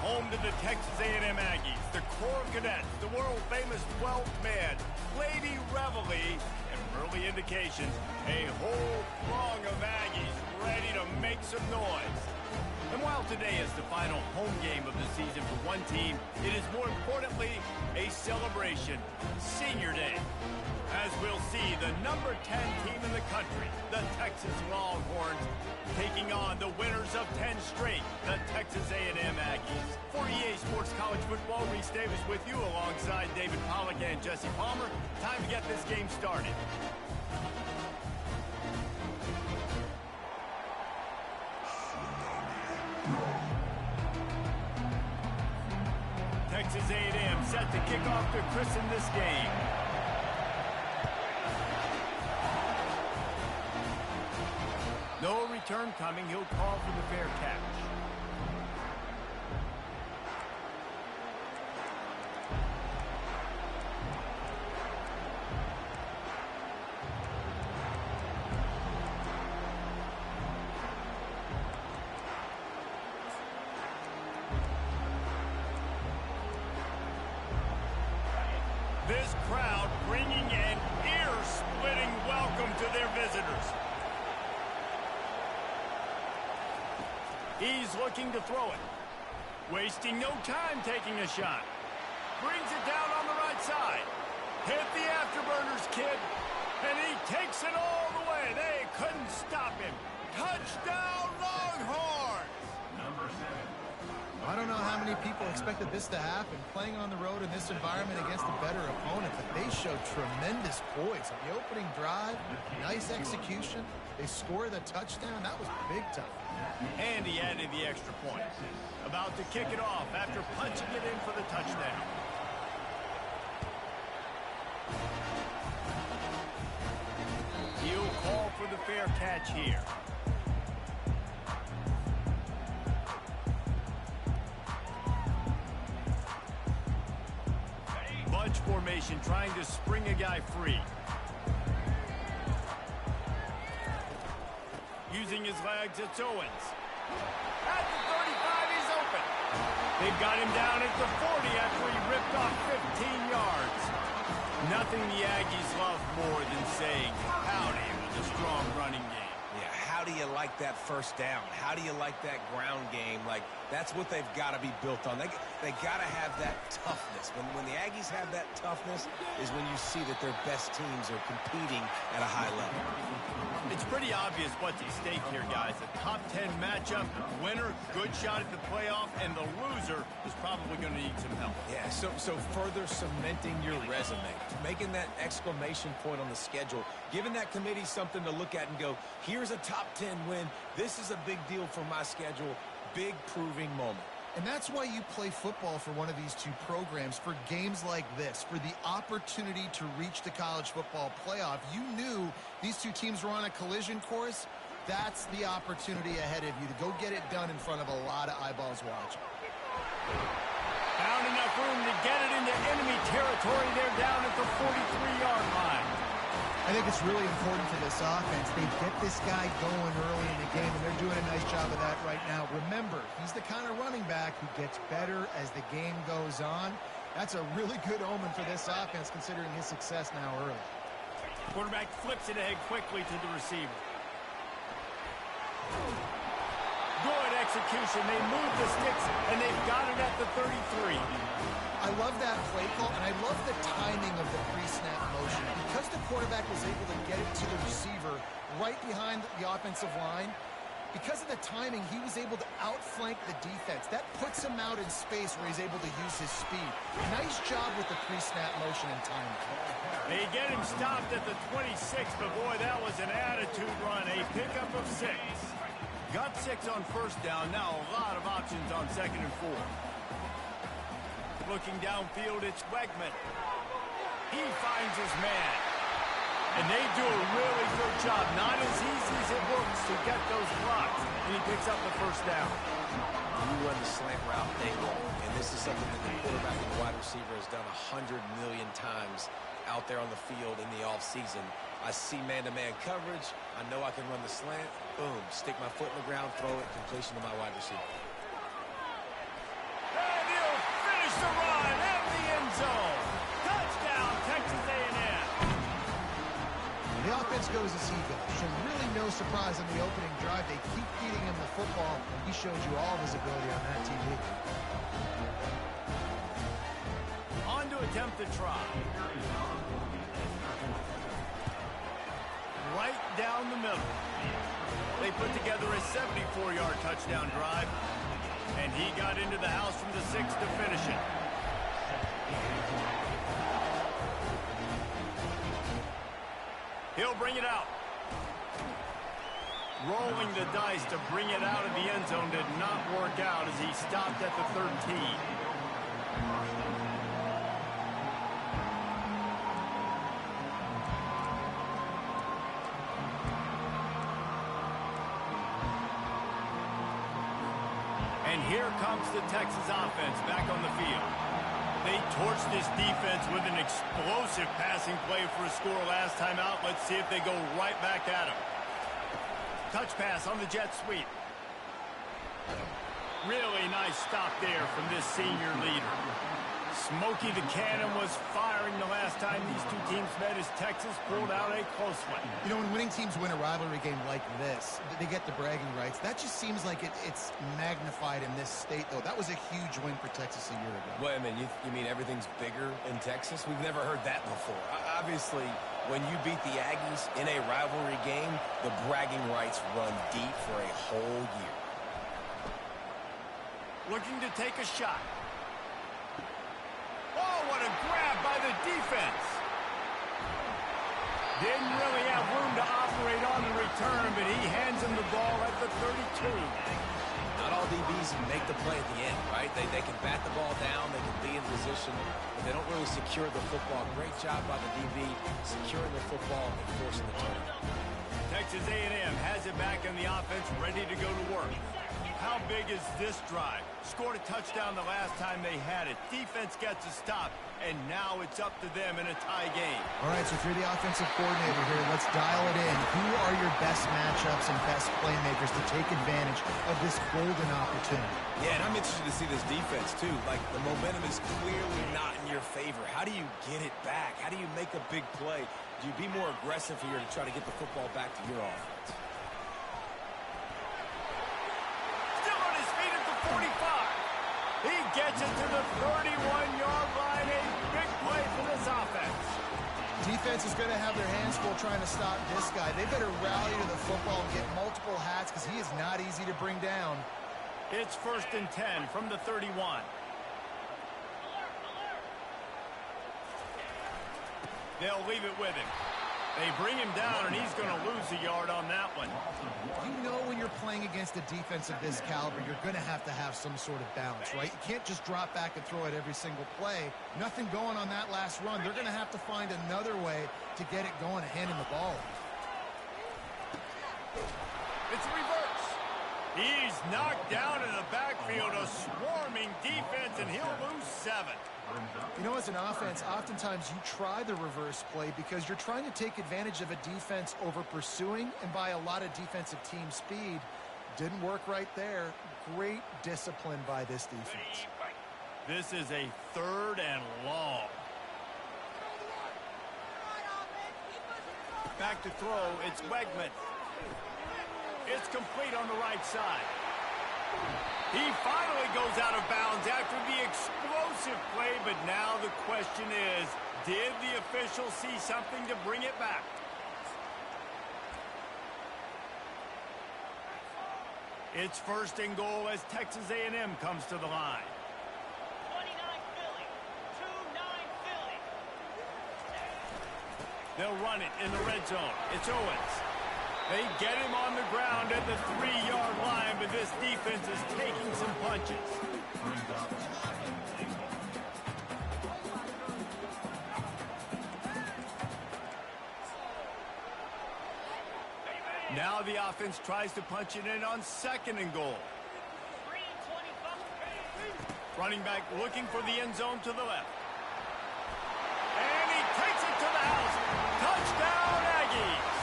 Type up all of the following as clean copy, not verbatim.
home to the Texas A&M Aggies, the Corps Cadets, the world-famous 12th man, Lady Reveille, and early indications, a whole throng of Aggies ready to make some noise. And while today is the final home game of the season for one team, it is more importantly a celebration, Senior Day. As we'll see, the number 10 team in the country, the Texas Longhorns, taking on the winners of 10 straight, the Texas A&M Aggies. For EA Sports College Football, Reese Davis with you alongside David Pollack and Jesse Palmer. Time to get this game started. Texas A&M set to kick off to christen this game. No return coming. He'll call for the fair catch. This crowd bringing an ear-splitting welcome to their visitors. He's looking to throw it. Wasting no time taking a shot. Brings it down on the right side. Hit the afterburners, kid. And he takes it all the way. They couldn't stop him. Touchdown, Longhorns! Number 7. I don't know how many people expected this to happen, playing on the road in this environment against a better opponent, but they showed tremendous poise. On the opening drive, nice execution. They score the touchdown. That was big time. And he added the extra point. About to kick it off after punching it in for the touchdown. He'll call for the fair catch here. Bunch formation trying to spring a guy free. Using his legs, it's Owens. At the 35, he's open. They've got him down at the 40 after he ripped off 15 yards. Nothing the Aggies love more than saying howdy with a strong running game. Yeah, how do you like that first down? How do you like that ground game? Like, that's what they've got to be built on. They got to have that toughness. When the Aggies have that toughness is when you see that their best teams are competing at a high level. It's pretty obvious what's at stake here, guys. A top 10 matchup, winner, good shot at the playoff, and the loser is probably going to need some help. Yeah, so further cementing your resume, making that exclamation point on the schedule, giving that committee something to look at and go, here's a top 10 win. This is a big deal for my schedule. Big proving moment. And that's why you play football for one of these two programs, for games like this, for the opportunity to reach the college football playoff. You knew these two teams were on a collision course. That's the opportunity ahead of you to go get it done in front of a lot of eyeballs watching. Found enough room to get it into enemy territory. They're down at the 43-yard line. I think it's really important for this offense. They get this guy going early in the game, and they're doing a nice job of that right now. Remember, he's the kind of running back who gets better as the game goes on. That's a really good omen for this offense, considering his success now early. Quarterback flips it ahead quickly to the receiver. Good execution. They move the sticks, and they've got it at the 33. I love that play call, and I love the timing of the pre-snap motion. Because the quarterback was able to get it to the receiver right behind the offensive line, because of the timing, he was able to outflank the defense. That puts him out in space where he's able to use his speed. Nice job with the pre-snap motion and timing. They get him stopped at the 26, but boy, that was an attitude run. A pickup of 6. Got 6 on first down. Now a lot of options on 2nd and 4. Looking downfield, it's Wegman. He finds his man. And they do a really good job. Not as easy as it looks to get those blocks. And he picks up the first down. You run the slant route, they won't. And this is something that the quarterback and the wide receiver has done 100 million times out there on the field in the offseason. I see man-to-man coverage. I know I can run the slant. Boom. Stick my foot in the ground, throw it, completion to my wide receiver. offense goes as he goes. So really no surprise on the opening drive. They keep feeding him the football. He showed you all of his ability on that TV. On to attempt the try. Right down the middle. They put together a 74-yard touchdown drive, and he got into the house from the 6 to finish it. He'll bring it out. Rolling the dice to bring it out of the end zone did not work out as he stopped at the 13. And here comes the Texas offense back on the field. They torched this defense with an explosive passing play for a score last time out. Let's see if they go right back at him. Touch pass on the jet sweep. Really nice stop there from this senior leader. Smokey the Cannon was firing the last time these two teams met as Texas pulled out a close one. You know, when winning teams win a rivalry game like this, they get the bragging rights. That just seems like it's magnified in this state, though. That was a huge win for Texas a year ago. Wait a minute, you mean everything's bigger in Texas? We've never heard that before. Obviously, when you beat the Aggies in a rivalry game, the bragging rights run deep for a whole year. Looking to take a shot. Oh, what a grab by the defense. Didn't really have room to operate on the return, but he hands him the ball at the 32. Not all DBs make the play at the end, right? They can bat the ball down, they can be in position, but they don't really secure the football. Great job by the DB securing the football and forcing the turnover. Texas A&M has it back in the offense, ready to go to work. How big is this drive? Scored a touchdown the last time they had it. Defense gets a stop, and now it's up to them in a tie game. All right, so if you're the offensive coordinator here, let's dial it in. Who are your best matchups and best playmakers to take advantage of this golden opportunity? Yeah, and I'm interested to see this defense, too. Like, the momentum is clearly not in your favor. How do you get it back? How do you make a big play? Do you be more aggressive here to try to get the football back to your offense? 45. He gets it to the 31-yard line. A big play for this offense. Defense is going to have their hands full trying to stop this guy. They better rally to the football and get multiple hats because he is not easy to bring down. It's 1st and 10 from the 31. They'll leave it with him. They bring him down, and he's going to lose a yard on that one. You know when you're playing against a defense of this caliber, you're going to have some sort of balance, right? You can't just drop back and throw it every single play. Nothing going on that last run. They're going to have to find another way to get it going and handing the ball. It's reverse. He's knocked down in the backfield, a swarming defense, and he'll lose 7. You know, as an offense, oftentimes you try the reverse play because you're trying to take advantage of a defense over pursuing and by a lot of defensive team speed. Didn't work right there. Great discipline by this defense. This is a 3rd and long. Back to throw, it's Wegman. It's complete on the right side. He finally goes out of bounds after the explosive play, but now the question is, did the official see something to bring it back? It's 1st and goal as Texas A&M comes to the line. 29 Philly, 2-9 Philly. They'll run it in the red zone. It's Owens. They get him on the ground at the 3-yard line, but this defense is taking some punches. Now the offense tries to punch it in on 2nd and goal. 3-25. Running back looking for the end zone to the left. And he takes it to the house. Touchdown, Aggies.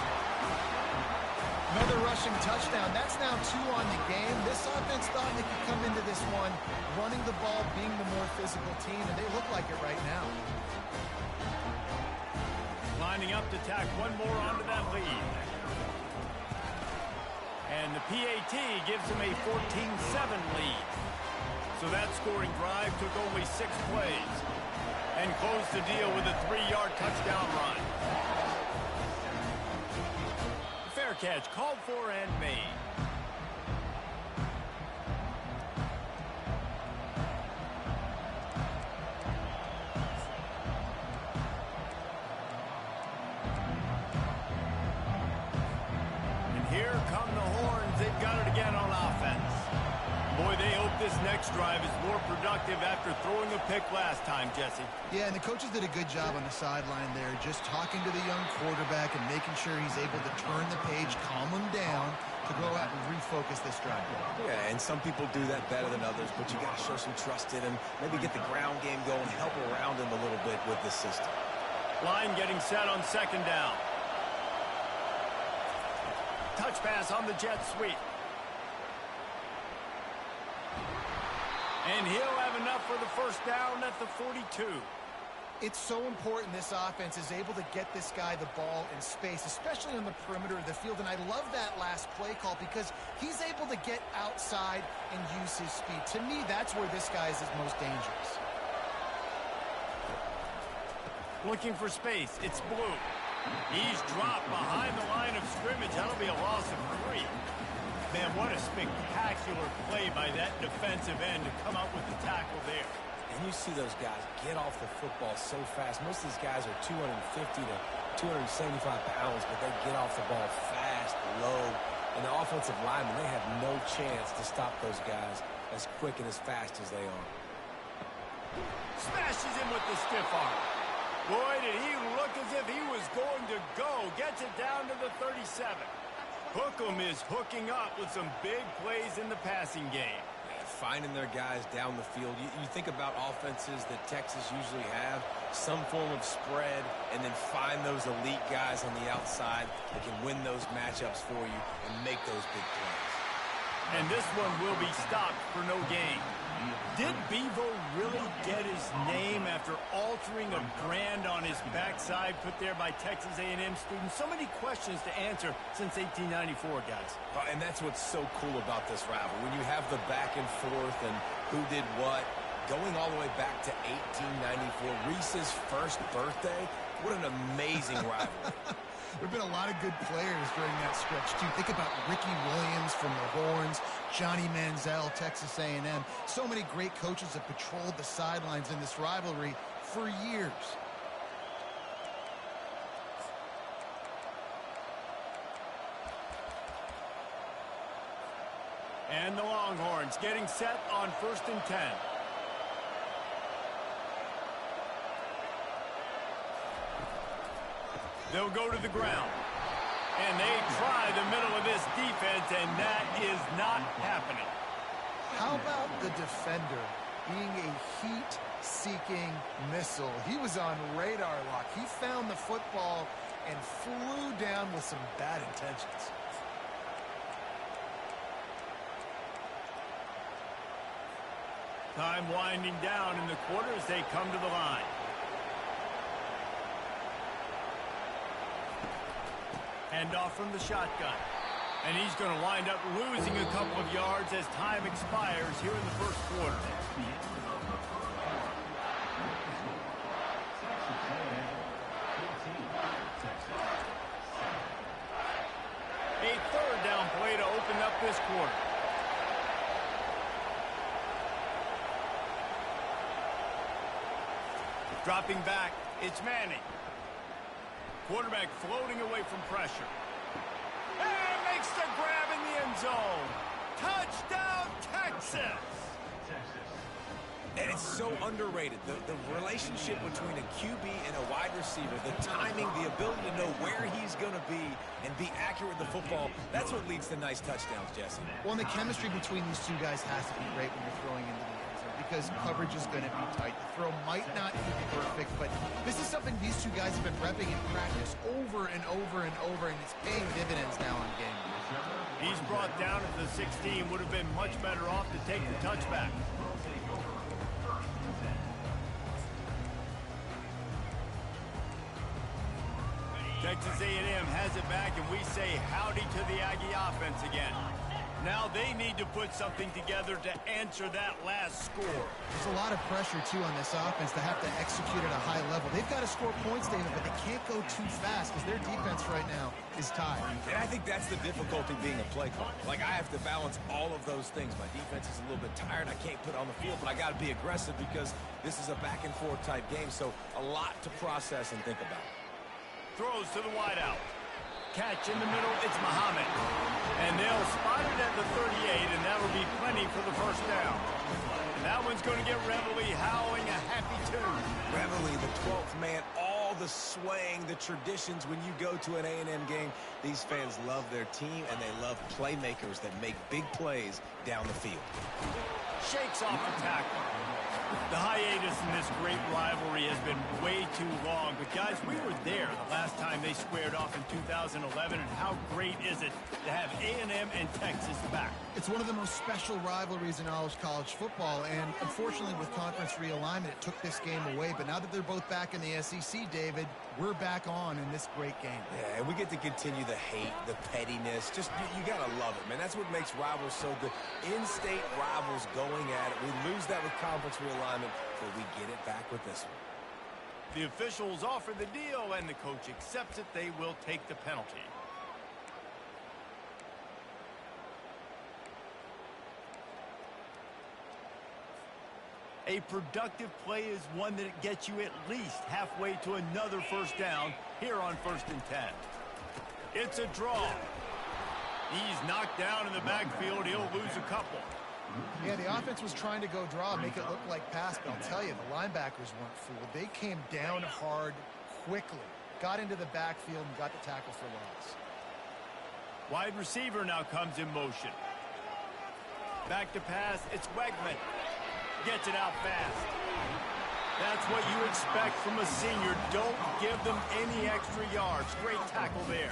Another rushing touchdown. That's now 2 on the game. This offense thought they could come into this one running the ball, being the more physical team, and they look like it right now. lining up to tack one more onto that lead. And the PAT gives them a 14-7 lead. So that scoring drive took only 6 plays and closed the deal with a 3-yard touchdown run. Fair catch called for and made. Here come the horns. They've got it again on offense. Boy, they hope this next drive is more productive after throwing a pick last time, Jesse. Yeah, and the coaches did a good job on the sideline there, just talking to the young quarterback and making sure he's able to turn the page, calm him down to go out and refocus this drive. Yeah, and some people do that better than others, but you got to show some trust in him, maybe get the ground game going, help around him a little bit with this system. Line getting set on 2nd down. Touch pass on the jet sweep. And he'll have enough for the 1st down at the 42. It's so important this offense is able to get this guy the ball in space, especially on the perimeter of the field. And I love that last play call because he's able to get outside and use his speed. To me, that's where this guy is his most dangerous. Looking for space. It's Blue. He's dropped behind the line of scrimmage. That'll be a loss of 3. Man, what a spectacular play by that defensive end to come out with the tackle there. And you see those guys get off the football so fast. Most of these guys are 250 to 275 pounds, but they get off the ball fast, low. And the offensive linemen, they have no chance to stop those guys as quick and as fast as they are. Smashes him with the stiff arm. Boy, did he look as if he was going to go. Gets it down to the 37. Hookem is hooking up with some big plays in the passing game. Yeah, finding their guys down the field. You think about offenses that Texas usually have, some form of spread, and then find those elite guys on the outside that can win those matchups for you and make those big plays. And this one will be stopped for no gain. Did Bevo really get his name after altering a brand on his backside put there by Texas A&M students? So many questions to answer since 1894, guys. And that's what's so cool about this rival. When you have the back and forth and who did what, going all the way back to 1894, Reese's first birthday, what an amazing rivalry. There have been a lot of good players during that stretch, too. Think about Ricky Williams from the Horns, Johnny Manziel, Texas A&M. So many great coaches have patrolled the sidelines in this rivalry for years. And the Longhorns getting set on 1st and 10. They'll go to the ground. And they try the middle of this defense, and that is not happening. How about the defender being a heat-seeking missile? He was on radar lock. He found the football and flew down with some bad intentions. Time winding down in the quarter as they come to the line. Hand off from the shotgun. And he's going to wind up losing a couple of yards as time expires here in the 1st quarter. A 3rd down play to open up this quarter. Dropping back, it's Manning. Quarterback floating away from pressure. And makes the grab in the end zone. Touchdown, Texas! And it's so underrated. The relationship between a QB and a wide receiver, the timing, the ability to know where he's going to be and be accurate with the football, that's what leads to nice touchdowns, Jesse. Well, and the chemistry between these two guys has to be great when you're throwing into the end zone because coverage is going to be tight. The throw might not be perfect, but this is something these two guys have been repping in practice over and over and over, and it's paying dividends now in game. He's brought down at the 16. Would have been much better off to take the touchback. Texas A&M has it back, and we say howdy to the Aggie offense again. Now they need to put something together to answer that last score. There's a lot of pressure, too, on this offense to have to execute at a high level. They've got to score points, David, but they can't go too fast because their defense right now is tied. And I think that's the difficulty being a play caller. Like, I have to balance all of those things. My defense is a little bit tired. I can't put it on the field, but I got to be aggressive because this is a back-and-forth type game, so a lot to process and think about. Throws to the wideout. Catch in the middle, it's Muhammad. And they'll spot it at the 38, and that'll be plenty for the first down. And that one's going to get Reveille howling a happy tune. Reveille, the 12th man, all the swaying, the traditions when you go to an A&M game. These fans love their team, and they love playmakers that make big plays down the field. Shakes off the tackle. The hiatus in this great rivalry has been way too long. But, guys, we were there the last time they squared off in 2011. And how great is it to have A&M and Texas back? It's one of the most special rivalries in all of college football. And, unfortunately, with conference realignment, it took this game away. But now that they're both back in the SEC, David, we're back on in this great game. Yeah, and we get to continue the hate, the pettiness. Just, you got to love it, man. That's what makes rivals so good. In-state rivals going at it. We lose that with conference realignment, but we get it back with this one. The officials offer the deal, and the coach accepts it. They will take the penalty. A productive play is one that gets you at least halfway to another first down here on 1st and 10. It's a draw. He's knocked down in the backfield. He'll lose a couple. Yeah, the offense was trying to go draw, make it look like pass, but I'll tell you, the linebackers weren't fooled. They came down hard quickly, got into the backfield, and got the tackle for loss. Wide receiver now comes in motion. Back to pass, it's Wegman. Gets it out fast. That's what you expect from a senior. Don't give them any extra yards. Great tackle there.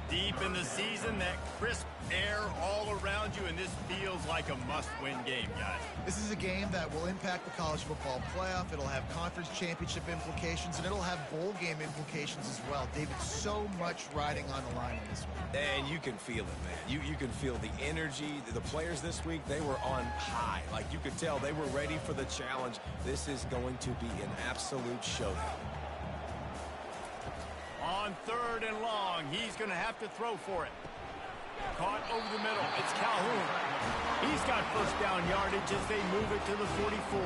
Deep in the season, that crisp air all around you, and this feels like a must-win game, guys. This is a game that will impact the college football playoff. It'll have conference championship implications, and it'll have bowl game implications as well. David, so much riding on the line in this one. And you can feel it, man. You can feel the energy. The players this week, they were on high. Like, you could tell they were ready for the challenge. This is going to be an absolute showdown. On 3rd and long, he's going to have to throw for it. Caught over the middle. It's Calhoun. He's got first down yardage as they move it to the 44.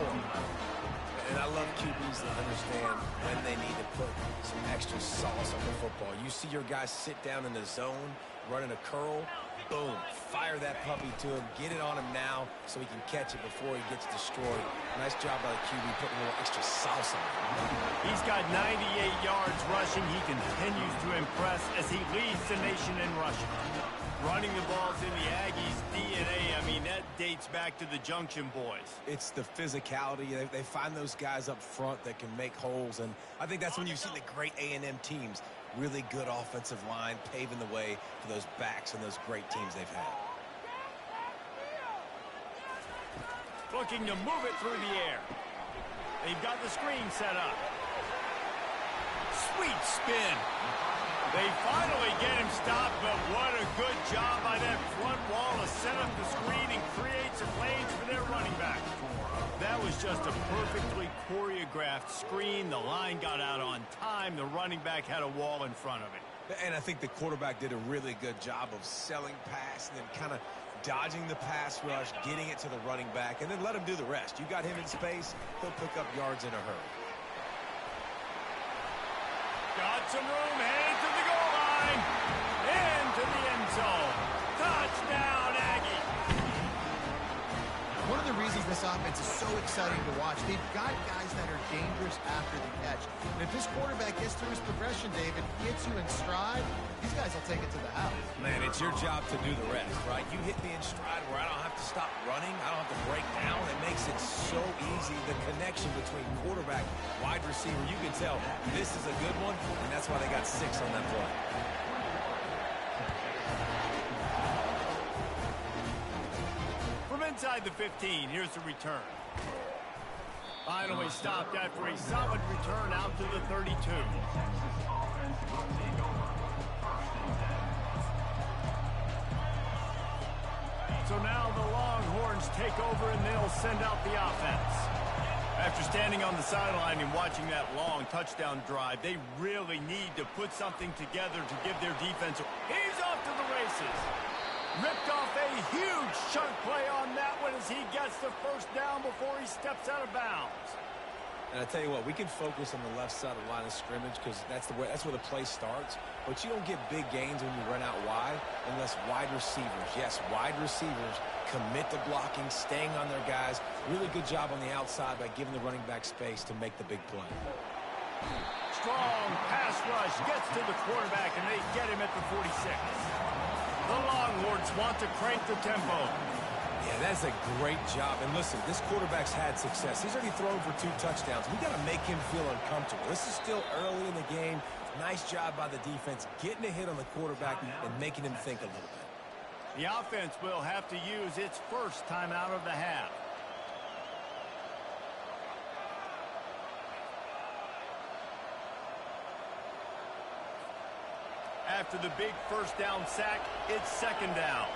And I love QBs that understand when they need to put some extra sauce on the football. You see your guys sit down in the zone, running a curl, boom, fire that puppy to him, get it on him now so he can catch it before he gets destroyed. Nice job by the QB putting a little extra sauce on it. He's got 98 yards rushing. He continues to impress as he leads the nation in rushing. Running the ball's in the Aggies' DNA. I mean, that dates back to the Junction boys. It's the physicality. They find those guys up front that can make holes, and I think that's when you've seen the great A&M teams. Really good offensive line, paving the way for those backs and those great teams they've had. Looking to move it through the air. They've got the screen set up. Sweet spin. They finally get him stopped, but what a good job by that front wall to set up the screen and create some lanes for their running back. That was just a perfectly choreographed screen. The line got out on time. The running back had a wall in front of it. And I think the quarterback did a really good job of selling pass and then kind of dodging the pass rush, getting it to the running back, and then let him do the rest. You got him in space, he'll pick up yards in a hurry. Got some room, heading to the goal line. Into the end zone. Touchdown, Aggie. One of the reasons this offense is so exciting to watch, they've got guys that are dangerous after the catch. And if this quarterback gets through his progression, David, gets you in stride, these guys will take it to the house. Man, it's your job to do the rest, right? You hit me in stride where I don't have to stop running. I don't have to break down. It makes it so easy. The connection between quarterback, wide receiver, you can tell this is a good one, and that's why they got 6 on that play. From inside the 15, here's the return. Finally stopped after a solid return out to the 32. take over, and they'll send out the offense. After standing on the sideline and watching that long touchdown drive, they really need to put something together to give their defense. He's off to the races. Ripped off a huge chunk play on that one as he gets the first down before he steps out of bounds. And I tell you what, we can focus on the left side of the line of scrimmage because that's where the play starts. But you don't get big gains when you run out wide unless wide receivers, yes, wide receivers, commit to blocking, staying on their guys. Really good job on the outside by giving the running back space to make the big play. Strong pass rush gets to the quarterback, and they get him at the 46. The Longhorns want to crank the tempo. Yeah, that's a great job. And listen, this quarterback's had success. He's already thrown for 2 touchdowns. We got to make him feel uncomfortable. This is still early in the game. Nice job by the defense getting a hit on the quarterback and making him think a little bit. The offense will have to use its first timeout of the half. After the big first down sack, it's second down.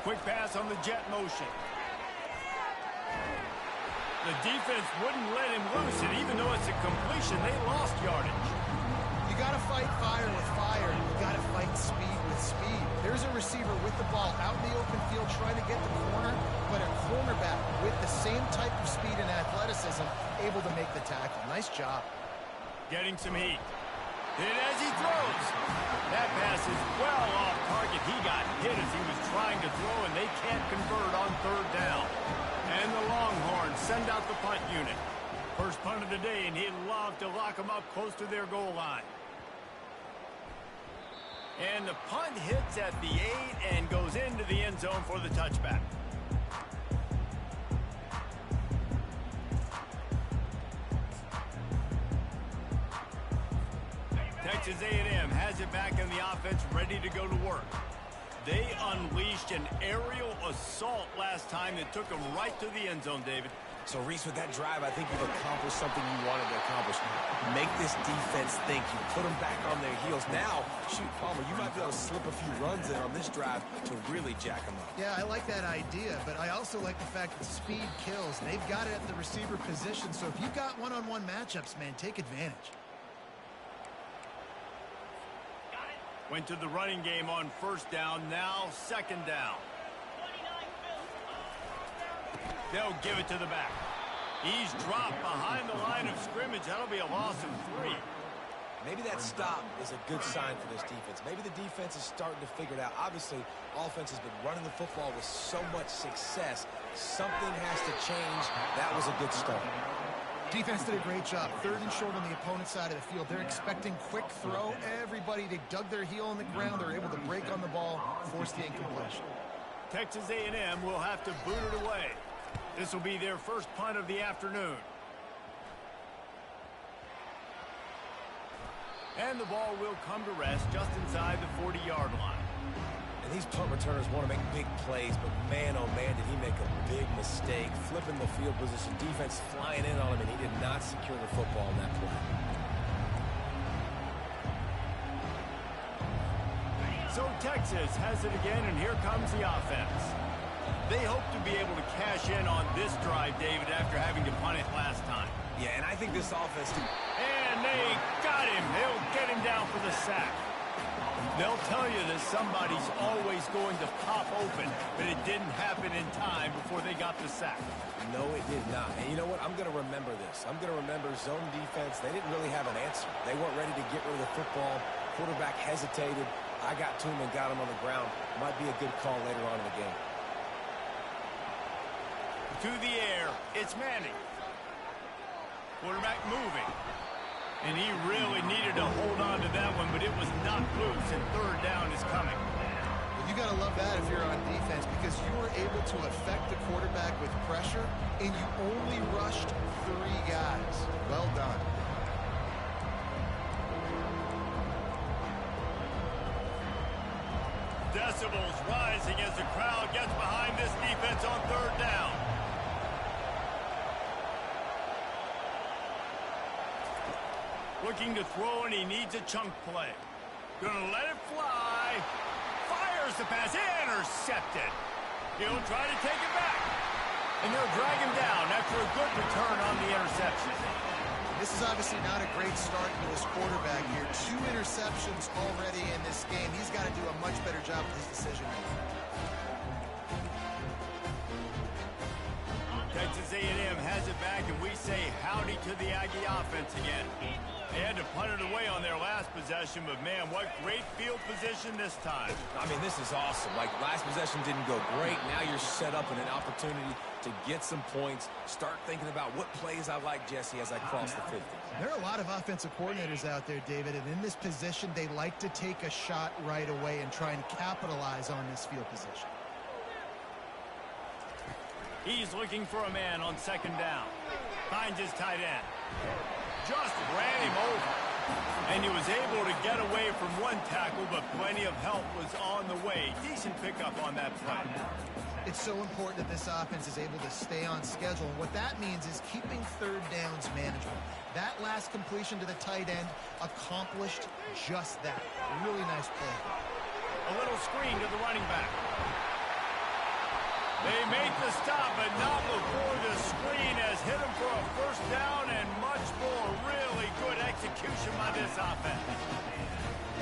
Quick pass on the jet motion. The defense wouldn't let him loose, and even though it's a completion, they lost yardage. You got to fight fire with fire, and you got to fight speed with speed. There's a receiver with the ball out in the open field trying to get the corner, but a cornerback with the same type of speed and athleticism able to make the tackle. Nice job. Getting some heat. And as he throws, that pass is well off target. He got hit as he was trying to throw, and they can't convert on third down. And the Longhorns send out the punt unit. First punt of the day, and he'd love to lock them up close to their goal line. And the punt hits at the 8 and goes into the end zone for the touchback. Texas A&M has it back in the offense, ready to go to work. They unleashed an aerial assault last time that took them right to the end zone, David. So, Reese, with that drive, I think you've accomplished something you wanted to accomplish. Make this defense think. You put them back on their heels. Now, shoot, Palmer, you might be able to slip a few runs in on this drive to really jack them up. Yeah, I like that idea, but I also like the fact that speed kills. They've got it at the receiver position, so if you got one-on-one matchups, man, take advantage. Went to the running game on first down, now second down. They'll give it to the back. He's dropped behind the line of scrimmage. That'll be a loss of 3. Maybe that stop is a good sign for this defense. Maybe the defense is starting to figure it out. Obviously, offense has been running the football with so much success. Something has to change. That was a good start. Defense did a great job. 3rd and short on the opponent's side of the field. They're expecting quick throw. Everybody, they dug their heel on the ground. They're able to break on the ball, force the incompletion. Texas A&M will have to boot it away. This will be their first punt of the afternoon. And the ball will come to rest just inside the 40-yard line. And these punt returners want to make big plays, but man, oh man, did he make a big mistake. Flipping the field position, defense flying in on him, and he did not secure the football in that play. So Texas has it again, and here comes the offense. They hope to be able to cash in on this drive, David, after having to punt it last time. Yeah, and I think this offense... And they got him. They'll get him down for the sack. They'll tell you that somebody's always going to pop open, but it didn't happen in time before they got the sack. No, it did not. And you know what? I'm going to remember this. I'm going to remember zone defense. They didn't really have an answer. They weren't ready to get rid of the football. Quarterback hesitated. I got to him and got him on the ground. Might be a good call later on in the game. To the air, it's Manning. Quarterback moving. And he really needed to hold on to that one, but it was not loose, and third down is coming. Well, you got to love that if you're on defense, because you were able to affect the quarterback with pressure, and you only rushed 3 guys. Well done. Decibels rising as the crowd gets behind this defense on third down. Looking to throw, and he needs a chunk play. Gonna let it fly. Fires the pass. Intercepted. He'll try to take it back. And they'll drag him down after a good return on the interception. This is obviously not a great start for this quarterback here. 2 interceptions already in this game. He's got to do a much better job with his decision making. Texas A&M has it back, and we say howdy to the Aggie offense again. They had to punt it away on their last possession, but man, what great field position this time. I mean, this is awesome. Like, last possession didn't go great. Now you're set up in an opportunity to get some points. Start thinking about what plays I like, Jesse, as I cross the 50. There are a lot of offensive coordinators out there, David, and in this position, they like to take a shot right away and try and capitalize on this field position. He's looking for a man on second down. Finds his tight end. Just ran him over. And he was able to get away from one tackle, but plenty of help was on the way. Decent pickup on that play. It's so important that this offense is able to stay on schedule. And what that means is keeping third downs manageable. That last completion to the tight end accomplished just that. Really nice play. A little screen to the running back. They make the stop, but not before the screen has hit him for a first down and much more. Really good execution by this offense.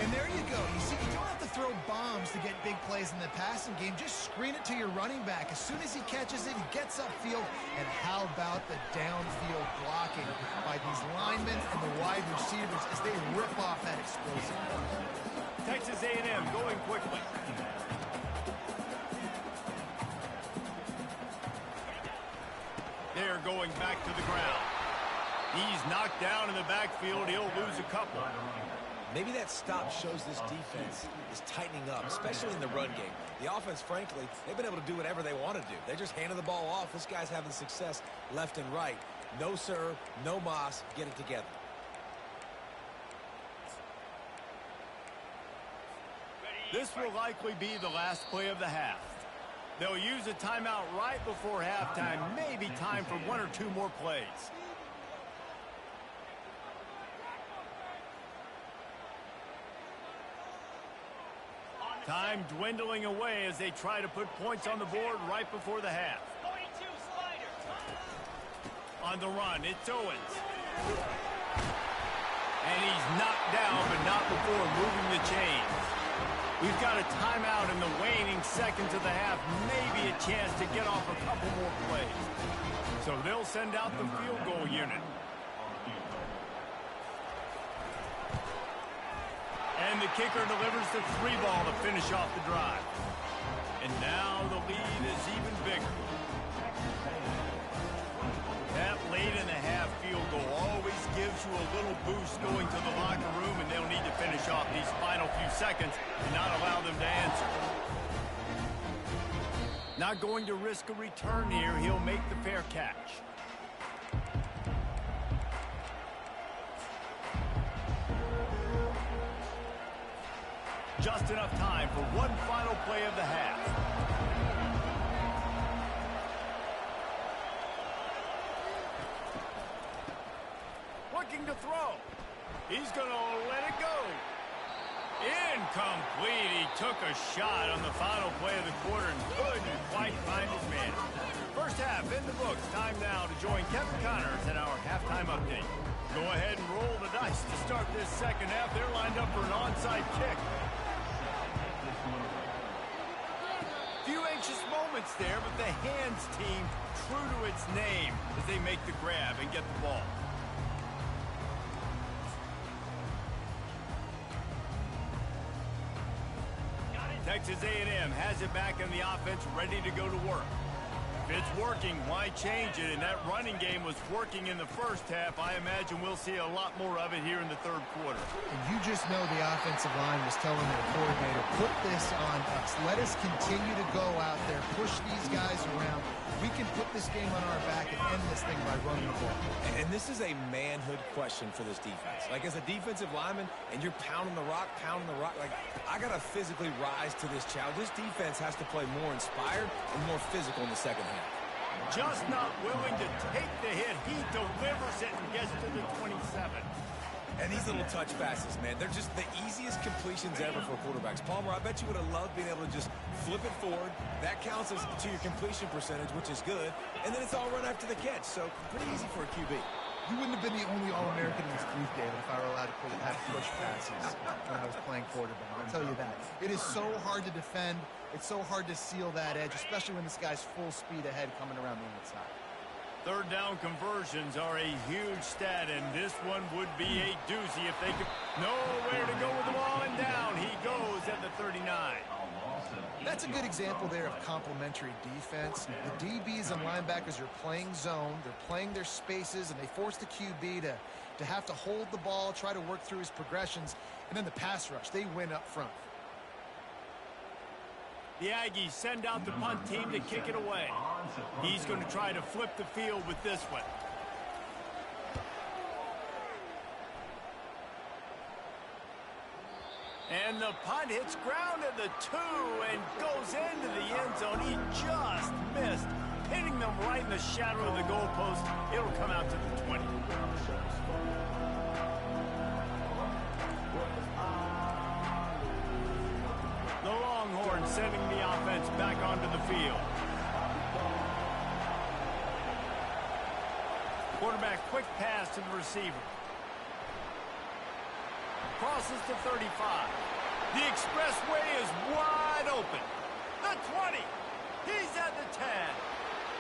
And there you go. You see, you don't have to throw bombs to get big plays in the passing game. Just screen it to your running back. As soon as he catches it, he gets upfield. And how about the downfield blocking by these linemen and the wide receivers as they rip off that explosive. Texas A&M going quickly. They're going back to the ground. He's knocked down in the backfield. He'll lose a couple. Maybe that stop shows this defense is tightening up, especially in the run game. The offense, frankly, they've been able to do whatever they want to do. They're just handing the ball off. This guy's having success left and right. No, sir, no mas. Get it together. This will likely be the last play of the half. They'll use a timeout right before halftime. Maybe time for 1 or 2 more plays. Time dwindling away as they try to put points on the board right before the half. On the run, it's Owens. And he's knocked down, but not before moving the chains. We've got a timeout in the waning seconds of the half. Maybe a chance to get off a couple more plays. So they'll send out the field goal unit. And the kicker delivers the 3 ball to finish off the drive. And now the lead is even bigger. That late in the half field goal always gives you a little boost going to the locker room, and they'll need to finish off these final few seconds and not allow them to answer. Not going to risk a return here. He'll make the fair catch. Just enough time for one final play of the half. Looking to throw. He's going to let it go. Incomplete. He took a shot on the final play of the quarter and couldn't quite find his man. First half in the books. Time now to join Kevin Connors in our halftime update. Go ahead and roll the dice to start this second half. They're lined up for an onside kick. Few anxious moments there, but the hands team true to its name as they make the grab and get the ball. Texas A&M has it back in the offense, ready to go to work. If it's working, why change it? And that running game was working in the first half. I imagine we'll see a lot more of it here in the third quarter. And you just know the offensive line was telling their coordinator, put this on us. Let us continue to go out there, push these guys around. We can put this game on our back and end this thing by running the ball. And this is a manhood question for this defense. Like, as a defensive lineman, and you're pounding the rock, like, I got to physically rise to this challenge. This defense has to play more inspired and more physical in the second half. Just not willing to take the hit. He delivers it and gets to the 27. And these little touch passes, man, they're just the easiest completions ever for quarterbacks. Palmer, I bet you would have loved being able to just flip it forward. That counts as to your completion percentage, which is good. And then it's all run after the catch. So pretty easy for a QB. You wouldn't have been the only All-American in this group, David, if I were allowed to have push passes when I was playing quarterback. I'll tell you that. It is so hard to defend. It's so hard to seal that edge, especially when this guy's full speed ahead coming around the outside. Third down conversions are a huge stat, and this one would be a doozy if they could. Nowhere to go with the ball, and down he goes at the 39. That's a good example there of complementary defense. The DBs and linebackers are playing zone. They're playing their spaces, and they force the QB to have to hold the ball, try to work through his progressions, and then the pass rush, they win up front. The Aggies send out the punt team to kick it away. He's going to try to flip the field with this one. And the punt hits ground at the 2 and goes into the end zone. He just missed, hitting them right in the shadow of the goalpost. It'll come out to the 20. The Longhorns sending the offense back onto the field. Quarterback quick pass to the receiver. Crosses to 35. The expressway is wide open. The 20. He's at the 10.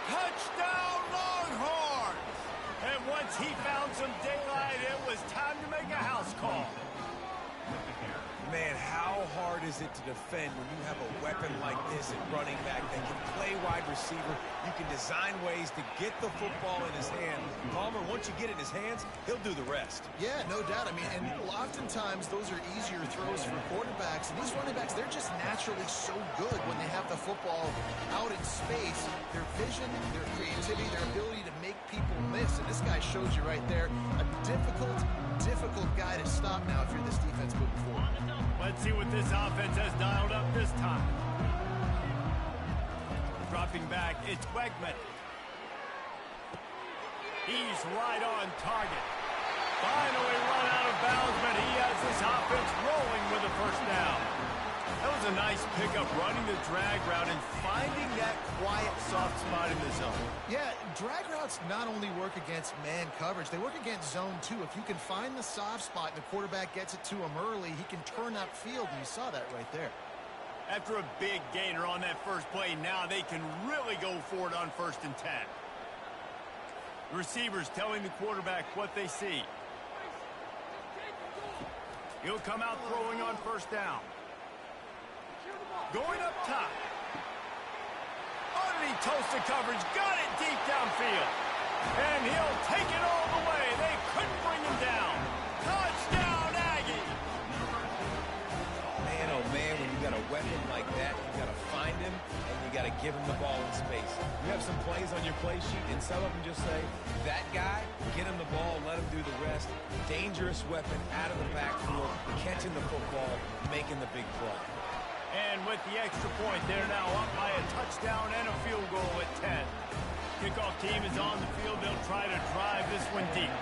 Touchdown Longhorns! And once he found some daylight, it was time to make a house call. Man, how hard is it to defend when you have a weapon like this at running back that can play wide receiver? You can design ways to get the football in his hand. Palmer, once you get it in his hands, he'll do the rest. Yeah, no doubt. I mean, and oftentimes those are easier throws for quarterbacks. And these running backs, they're just naturally so good when they have the football out in space. Their vision, their creativity, their ability to make people miss. And this guy shows you right there a difficult guy to stop now if you're this defense moving forward. Let's see what this offense has dialed up this time. Dropping back, it's Wegman. He's right on target. Finally run out of bounds, but he has this offense rolling with a first down. That was a nice pickup, running the drag route and finding that quiet, soft spot in the zone. Yeah, drag routes not only work against man coverage, they work against zone too. If you can find the soft spot and the quarterback gets it to him early, he can turn upfield, and you saw that right there. After a big gainer on that first play, now they can really go for it on 1st and 10. The receivers telling the quarterback what they see. He'll come out throwing on 1st down. Going up top. Underneath toasted coverage. Got it deep downfield. And he'll take it all the way. They couldn't bring him down. Touchdown, Aggie. Man, oh man, when you got a weapon like that, you got to find him and you got to give him the ball in space. You have some plays on your play sheet, and some of them just say, that guy, get him the ball, let him do the rest. Dangerous weapon out of the backfield, catching the football, making the big play. And with the extra point, they're now up by a touchdown and a field goal at 10. Kickoff team is on the field. They'll try to drive this one deep.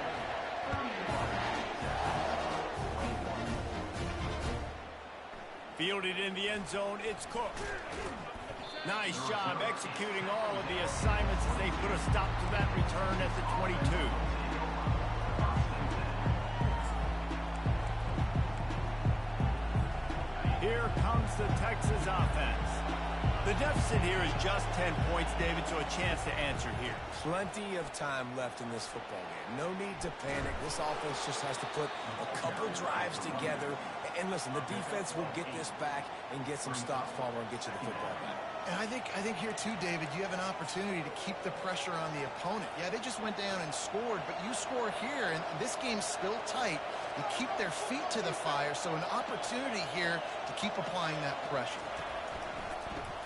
Fielded in the end zone, it's Cook. Nice job executing all of the assignments as they put a stop to that return at the 22. Here comes the Texas offense. The deficit here is just 10 points, David, so a chance to answer here. Plenty of time left in this football game. No need to panic. This offense just has to put a couple drives together. And listen, the defense will get this back and get some stops, Palmer, and get you the football back. And I think here too, David, you have an opportunity to keep the pressure on the opponent. Yeah, they just went down and scored, but you score here, and this game's still tight. You keep their feet to the fire, so an opportunity here to keep applying that pressure.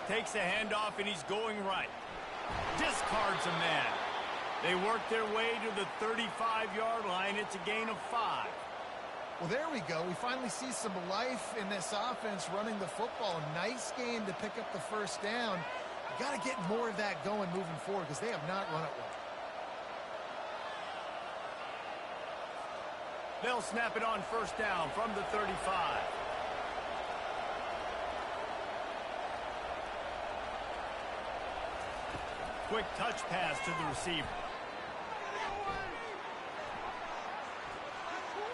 Takes a handoff, and he's going right. Discards a man. They work their way to the 35-yard line. It's a gain of 5. Well, there we go. We finally see some life in this offense running the football. Nice game to pick up the first down. You got to get more of that going moving forward because they have not run it well. They'll snap it on first down from the 35. Quick touch pass to the receiver.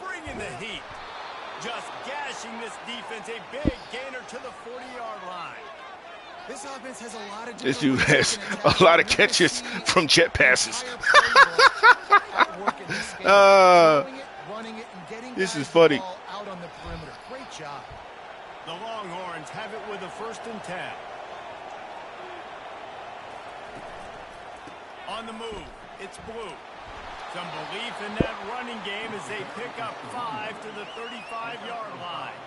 Bringing the heat. Just gashing this defense. A big gainer to the 40-yard line. This offense has a lot of This dude has a lot of catches from jet passes. This is funny. Out on the perimeter. Great job. The Longhorns have it with a 1st and 10. On the move, it's Blue. Some belief in that running game as they pick up 5 to the 35-yard line.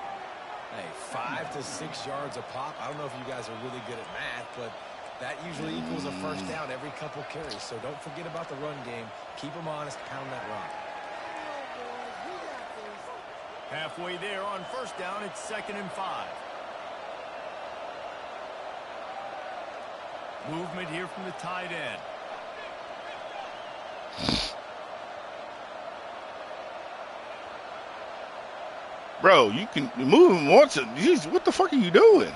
Hey, 5 to 6 yards a pop. I don't know if you guys are really good at math, but that usually equals a first down every couple carries. So don't forget about the run game. Keep them honest, pound that rock. Halfway there on first down, it's 2nd and 5. Movement here from the tight end. Bro, you can move him once. Jeez, what the fuck are you doing?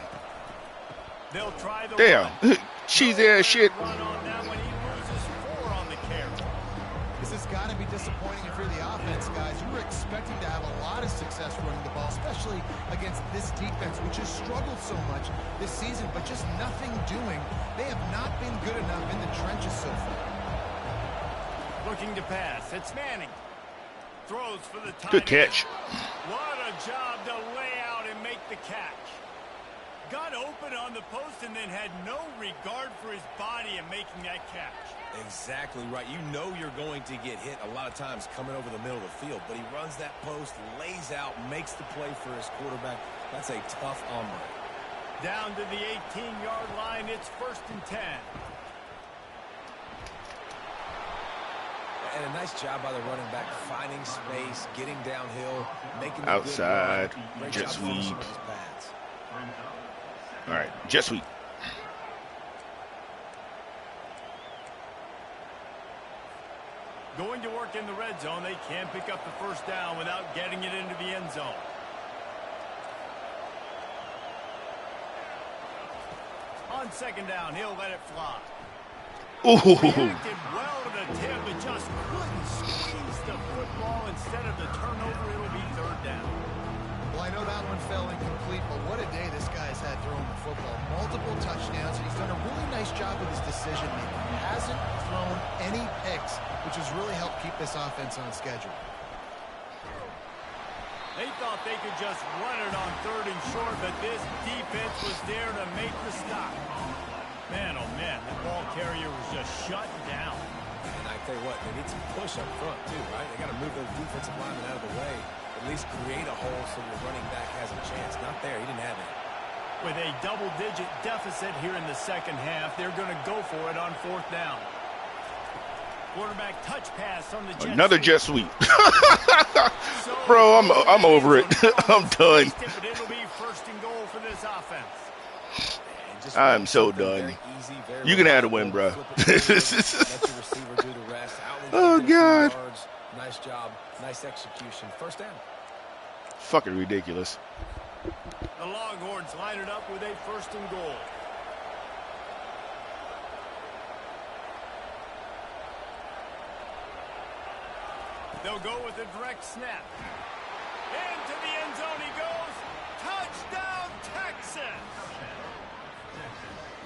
They'll try the Damn. run. Cheesy ass shit. Run on that one. He loses 4 on the carry. This has got to be disappointing if you're the offense, guys. You were expecting to have a lot of success running the ball, especially against this defense, which has struggled so much this season, but just nothing doing. They have not been good enough in the trenches so far. Looking to pass. It's Manning. Throws for the tight Good catch. end. What a job to lay out and make the catch. Got open on the post and then had no regard for his body in making that catch. Exactly right. You know you're going to get hit a lot of times coming over the middle of the field, but he runs that post, lays out, makes the play for his quarterback. That's a tough hombre. Down to the 18-yard line, it's 1st and 10. And a nice job by the running back, finding space, getting downhill, making the Outside, good run. Great jet job sweep. finishing with his pads. All right, jet sweep. Going to work in the red zone. They can't pick up the first down without getting it into the end zone. On 2nd down, he'll let it fly. Ooh. Reacted well to the tip, but just couldn't squeeze the football. Instead of the turnover, it'll be 3rd down. Well, I know that one fell incomplete, but what a day this guy's had throwing the football. Multiple touchdowns, and he's done a really nice job with his decision-making. He hasn't thrown any picks, which has really helped keep this offense on schedule. They thought they could just run it on 3rd and short, but this defense was there to make the stop. Man, oh man, the ball carrier was just shut down. And I tell you what, they need some push up front too, right? They got to move those defensive linemen out of the way, at least create a hole so your running back has a chance. Not there, he didn't have it. With a double-digit deficit here in the 2nd half, they're going to go for it on 4th down. Quarterback touch pass on the jet Another sweep. jet sweep. Bro, I'm over it. I'm done. It'll be 1st and goal for this offense. I'm so done. You can have the win, bro. Oh, God. Nice job. Nice execution. 1st down. Fucking ridiculous. The Longhorns line it up with a 1st and goal. They'll go with a direct snap. Into the end zone he goes. Touchdown, Texas!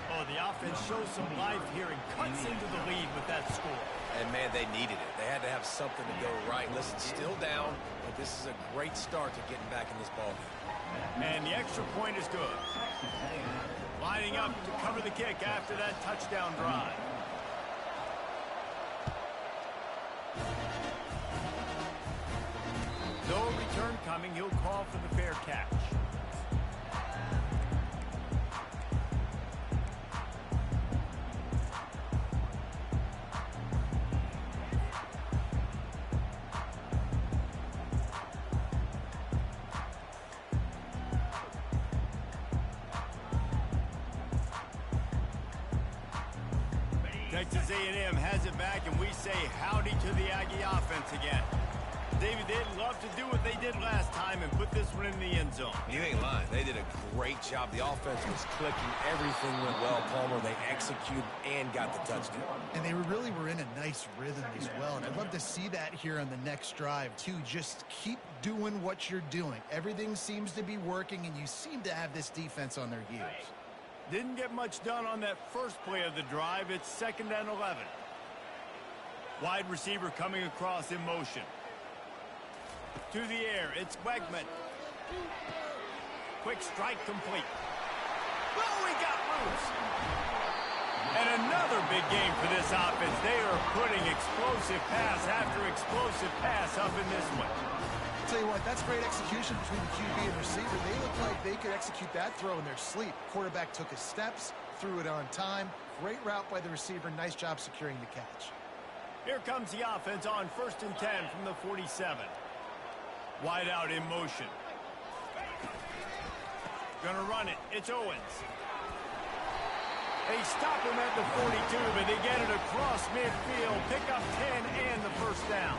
Oh, the offense shows some life here and cuts into the lead with that score. And, man, they needed it. They had to have something to go right. Listen, still down, but this is a great start to getting back in this ballgame. And the extra point is good. Lining up to cover the kick after that touchdown drive. No return coming. He'll call for the fair catch. Texas A&M has it back, and we say howdy to the Aggie offense again. David, they'd love to do what they did last time and put this one in the end zone. You ain't lying. They did a great job. The offense was clicking. Everything went well, Palmer. They executed and got the touchdown. And they really were in a nice rhythm as well. And I'd love to see that here on the next drive, too. Just keep doing what you're doing. Everything seems to be working, and you seem to have this defense on their heels. Didn't get much done on that first play of the drive. It's 2nd and 11. Wide receiver coming across in motion. To the air, it's Wegman. Quick strike complete. Oh, he got loose. And another big game for this offense. They are putting explosive pass after explosive pass up in this one. I'll tell you what, that's great execution between the QB and receiver. They look like they could execute that throw in their sleep. Quarterback took his steps, threw it on time. Great route by the receiver. Nice job securing the catch. Here comes the offense on 1st and 10 from the 47. Wide out in motion. Gonna run it. It's Owens. They stop him at the 42, but they get it across midfield. Pick up 10 and the first down.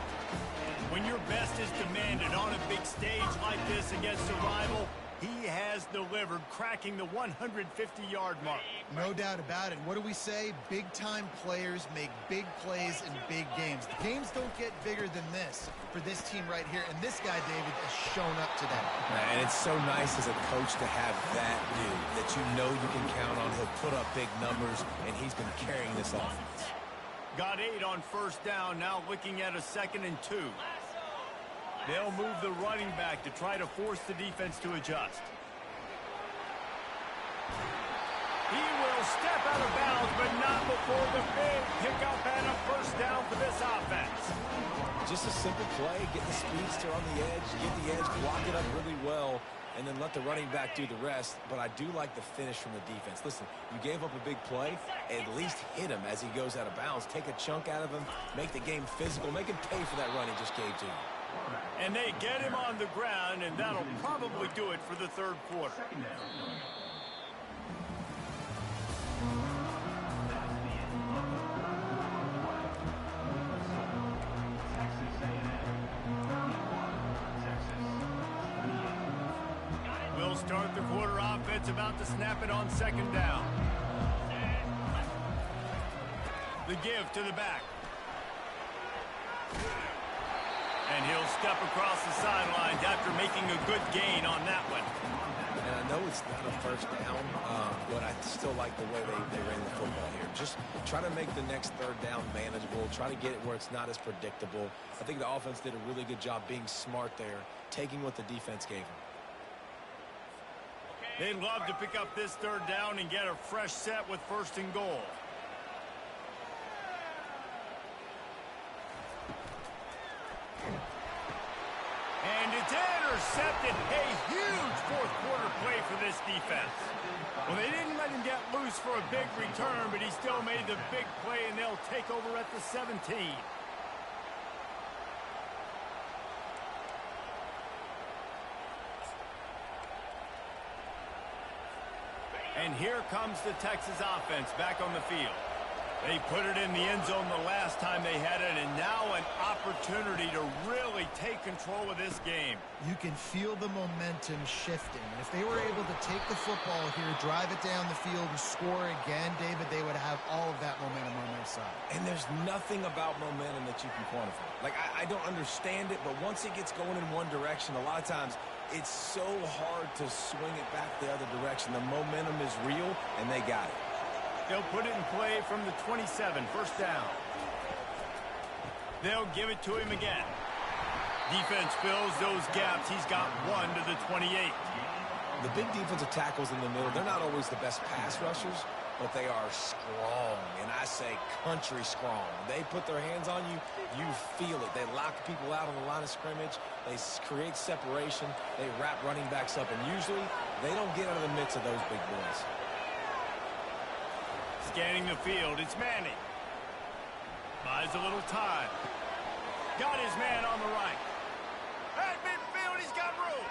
When your best is demanded on a big stage like this against a rival, he has delivered, cracking the 150-yard mark. No doubt about it. What do we say? Big-time players make big plays in big games. The games don't get bigger than this for this team right here, and this guy, David, has shown up to that. And it's so nice as a coach to have that dude that you know you can count on. He'll put up big numbers, and he's been carrying this offense. Got 8 on 1st down, now looking at a 2nd and 2. They'll move the running back to try to force the defense to adjust. He will step out of bounds, but not before the big pickup and a 1st down for this offense. Just a simple play, get the speedster on the edge, get the edge, block it up really well, and then let the running back do the rest. But I do like the finish from the defense. Listen, you gave up a big play, at least hit him as he goes out of bounds. Take a chunk out of him, make the game physical, make him pay for that run he just gave to you. And they get him on the ground, and that'll probably do it for the 3rd quarter. We'll start the quarter offense, about to snap it on 2nd down. The give to the back. And he'll step across the sidelines after making a good gain on that one. And I know it's not a 1st down, but I still like the way they ran the football here. Just try to make the next 3rd down manageable. Try to get it where it's not as predictable. I think the offense did a really good job being smart there, taking what the defense gave them. They'd love to pick up this 3rd down and get a fresh set with 1st and goal. And it's intercepted. A huge 4th quarter play for this defense. Well, they didn't let him get loose for a big return, but he still made the big play, and they'll take over at the 17. And here comes the Texas offense back on the field. They put it in the end zone the last time they had it, and now an opportunity to really take control of this game. You can feel the momentum shifting. And if they were able to take the football here, drive it down the field, and score again, David, they would have all of that momentum on their side. And there's nothing about momentum that you can quantify. Like, I don't understand it, but once it gets going in one direction, a lot of times it's so hard to swing it back the other direction. The momentum is real, and they got it. They'll put it in play from the 27, 1st down. They'll give it to him again. Defense fills those gaps. He's got 1 to the 28. The big defensive tackles in the middle, they're not always the best pass rushers, but they are strong, and I say country strong. They put their hands on you, you feel it. They lock people out on the line of scrimmage. They create separation. They wrap running backs up, and usually they don't get out of the midst of those big boys. Scanning the field, it's Manning. Buys a little time. Got his man on the right. At midfield, he's got room.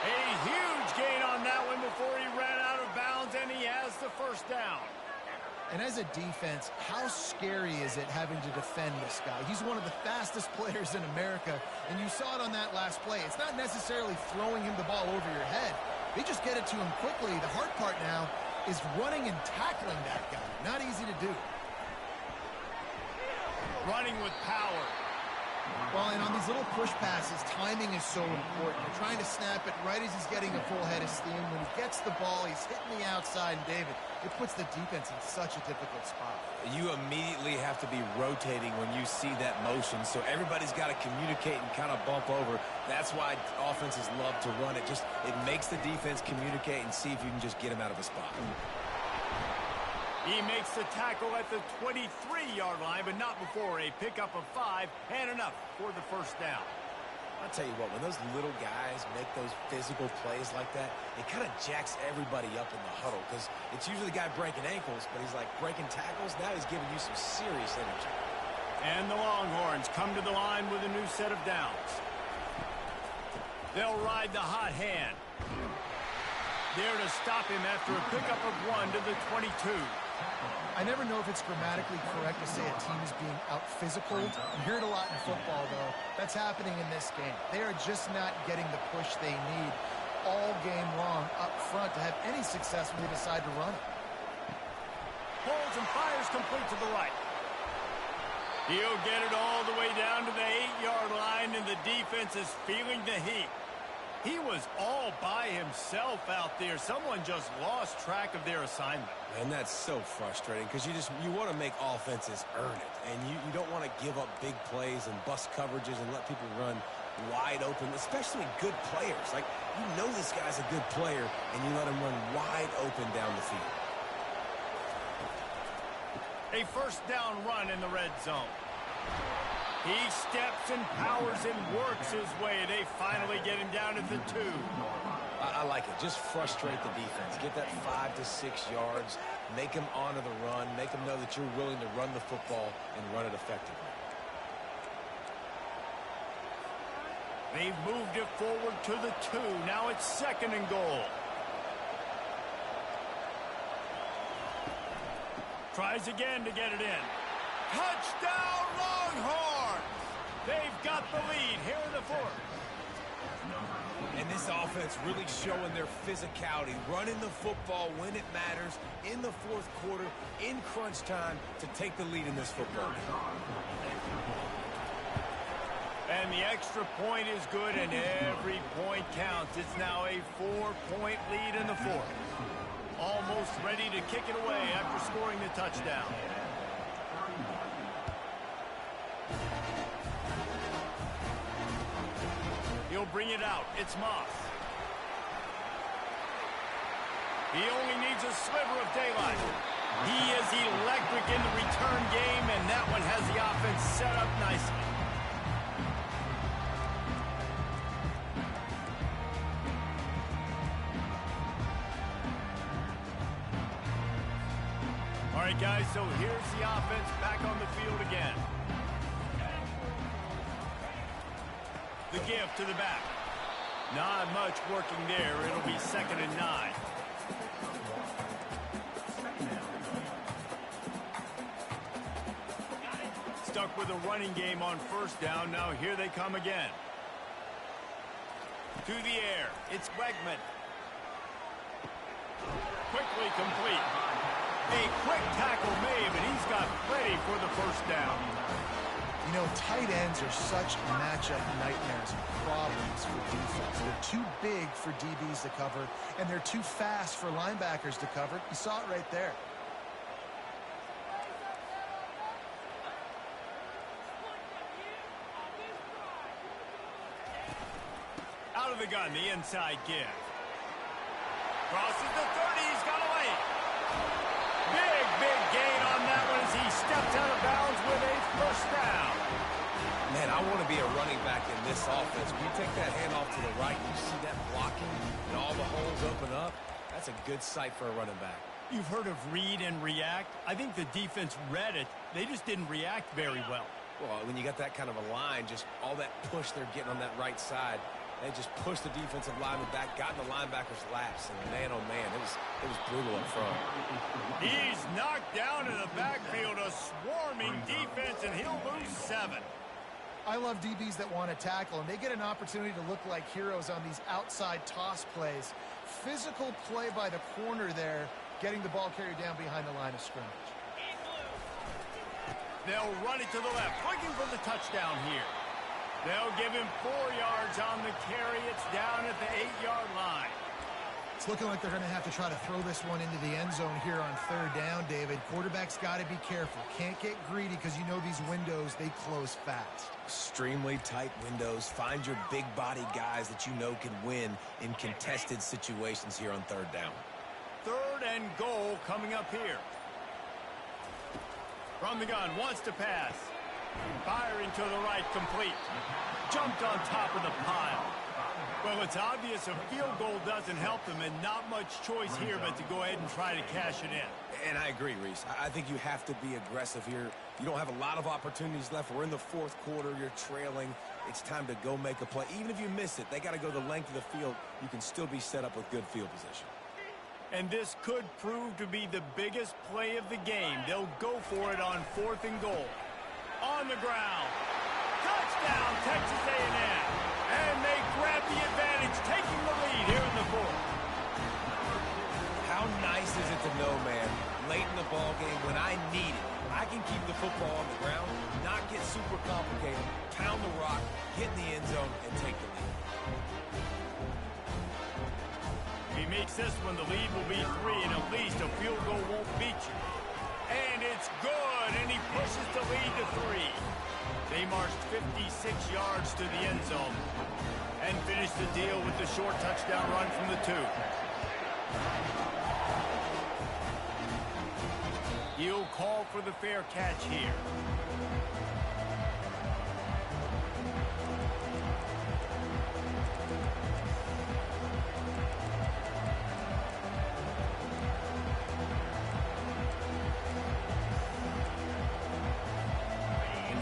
A huge gain on that one before he ran out of bounds, and he has the 1st down. And as a defense, how scary is it having to defend this guy? He's one of the fastest players in America, and you saw it on that last play. It's not necessarily throwing him the ball over your head. They just get it to him quickly. The hard part now is running and tackling that guy. Not easy to do. Running with power. Well, and on these little push passes, timing is so important. You're trying to snap it right as he's getting a full head of steam. When he gets the ball, he's hitting the outside, and David, it puts the defense in such a difficult spot. You immediately have to be rotating when you see that motion, so everybody's got to communicate and kind of bump over. That's why offenses love to run it. It makes the defense communicate and see if you can just get him out of a spot. He makes the tackle at the 23-yard line, but not before a pickup of 5 and enough for the first down. I'll tell you what, when those little guys make those physical plays like that, it kind of jacks everybody up in the huddle because it's usually the guy breaking ankles, but he's like breaking tackles. Now he's giving you some serious energy. And the Longhorns come to the line with a new set of downs. They'll ride the hot hand. There to stop him after a pickup of 1 to the 22. I never know if it's grammatically correct to say a team is being out-physical. You hear it a lot in football, though. That's happening in this game. They are just not getting the push they need all game long up front to have any success when they decide to run it. Pulls and fires complete to the right. He'll get it all the way down to the 8-yard line, and the defense is feeling the heat. He was all by himself out there. Someone just lost track of their assignment. And that's so frustrating because you want to make offenses earn it. And you don't want to give up big plays and bust coverages and let people run wide open, especially good players. Like, you know this guy's a good player, and you let him run wide open down the field. A first down run in the red zone. He steps and powers and works his way. They finally get him down at the 2. I like it. Just frustrate the defense. Get that 5 to 6 yards. Make them honor the run. Make them know that you're willing to run the football and run it effectively. They've moved it forward to the 2. Now it's 2nd and goal. Tries again to get it in. Touchdown, Longhorns! They've got the lead here in the 4th. And this offense really showing their physicality, running the football when it matters, in the 4th quarter, in crunch time, to take the lead in this football game. And the extra point is good, and every point counts. It's now a 4-point lead in the 4th. Almost ready to kick it away after scoring the touchdown. He'll bring it out. It's Moss. He only needs a sliver of daylight. He is electric in the return game, and that one has the offense set up nicely. All right, guys, so here's the offense back on the field again. The give to the back. Not much working there. It'll be 2nd and 9. Stuck with a running game on first down. Now here they come again. To the air. It's Wegman. Quickly complete. A quick tackle made, but he's got plenty for the first down. You know, tight ends are such matchup nightmares and problems for defense. They're too big for DBs to cover, and they're too fast for linebackers to cover. You saw it right there. Out of the gun, the inside give. Crosses the 30, he's got away. Big gain on that one as he stepped out of bounds with a first down. Man, I want to be a running back in this offense. When you take that handoff to the right and you see that blocking and all the holes open up, that's a good sight for a running back. You've heard of read and react. I think the defense read it. They just didn't react very well. Well, when you got that kind of a line, just all that push they're getting on that right side, They just pushed the defensive lineman back, got in the linebacker's laps, and man, oh man, it was brutal up front. He's knocked down in the backfield, a swarming defense, and he'll lose 7. I love DBs that want to tackle, and they get an opportunity to look like heroes on these outside toss plays. Physical play by the corner there, getting the ball carried down behind the line of scrimmage. They'll run it to the left, looking for the touchdown here. They'll give him 4 yards on the carry. It's down at the 8-yard line. It's looking like they're going to have to try to throw this one into the end zone here on 3rd down, David. Quarterback's got to be careful. Can't get greedy because you know these windows, they close fast. Extremely tight windows. Find your big body guys that you know can win in contested situations here on 3rd down. 3rd and goal coming up here. From the gun, wants to pass. Firing to the right, complete. Jumped on top of the pile. Well, it's obvious a field goal doesn't help them, and not much choice here but to go ahead and try to cash it in. And I agree, Reese. I think you have to be aggressive here. You don't have a lot of opportunities left. We're in the 4th quarter. You're trailing. It's time to go make a play. Even if you miss it, they got to go the length of the field. You can still be set up with good field position. And this could prove to be the biggest play of the game. They'll go for it on 4th and goal. On the ground. Touchdown, Texas A&M. And they grab the advantage, taking the lead here in the 4th. How nice is it to know, man, late in the ball game when I need it, I can keep the football on the ground, not get super complicated, pound the rock, get in the end zone, and take the lead. If he makes this one, the lead will be 3, and at least a field goal won't beat you. And it's good, and he pushes the lead to 3. They marched 56 yards to the end zone and finished the deal with the short touchdown run from the 2. He'll call for the fair catch here.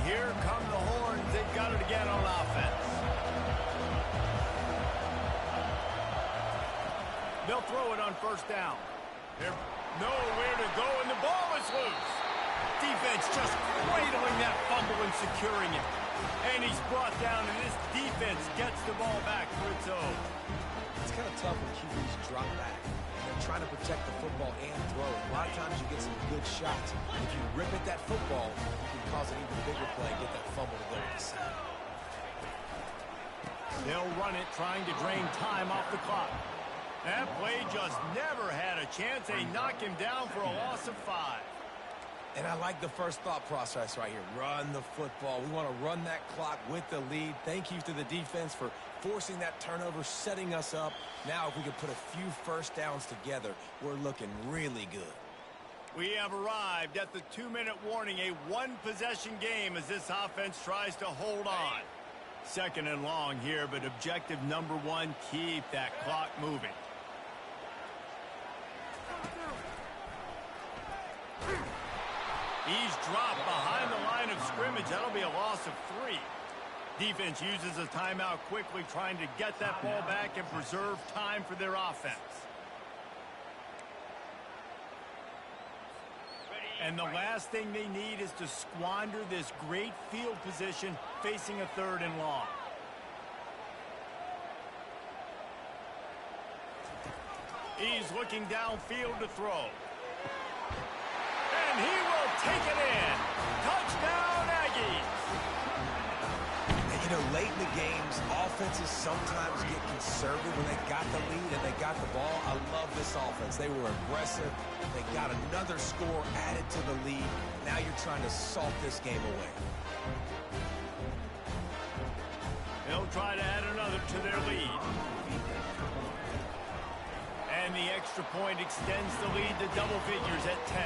Here come the horns. They've got it again on offense. They'll throw it on 1st down. They're nowhere to go, and the ball is loose. Defense just cradling that fumble and securing it. And he's brought down, and this defense gets the ball back for its own. It's kind of tough when QBs drop back. They're trying to protect the football and throw. A lot of times you get some good shots. If you rip at that football, you can cause an even bigger play, get that fumble to go to the side. They'll run it, trying to drain time off the clock. That play just never had a chance. They knock him down for a loss of 5. And I like the first thought process right here. Run the football. We want to run that clock with the lead. Thank you to the defense for forcing that turnover, setting us up. Now if we can put a few 1st downs together, we're looking really good. We have arrived at the 2-minute warning, a 1-possession game as this offense tries to hold on. 2nd and long here, but objective number 1, keep that clock moving. He's dropped behind the line of scrimmage. That'll be a loss of 3. Defense uses a timeout quickly, trying to get that ball back and preserve time for their offense. And the last thing they need is to squander this great field position facing a 3rd and long. He's looking downfield to throw. And he will take it in. Touchdown, Aggies. And you know, late in the games, offenses sometimes get conservative when they got the lead and they got the ball. I love this offense. They were aggressive. They got another score added to the lead. Now you're trying to salt this game away. They'll try to add another to their lead. And the extra point extends the lead to double figures at 10.